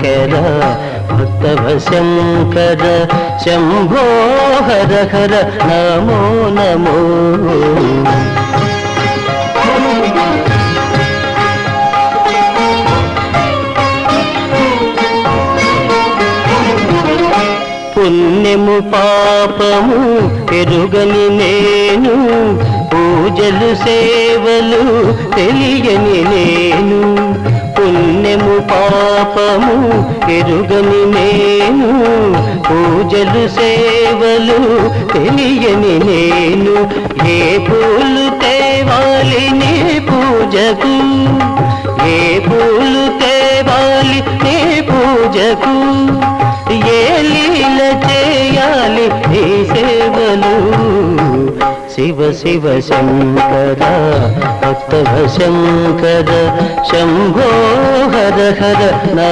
శంకర భక్తవ శంకర శంభో హర హర నమో నమో. పుణ్యము పాపము ఎరుగని నేను, పూజలు సేవలు తెలియని నేను. పుణ్యము పాపము ఎరుగని నేను, పూజలు సేవలు తెలియని నేను. ఏ పూలు తేవాలి నీ పూజకు, ఏ పూలు తేవాలి నీ పూజకు, ఏ లీల చేయాలి ఈ సేవలు. శివ శివ శంకర భక్తవ శంకర శంభో హర హర.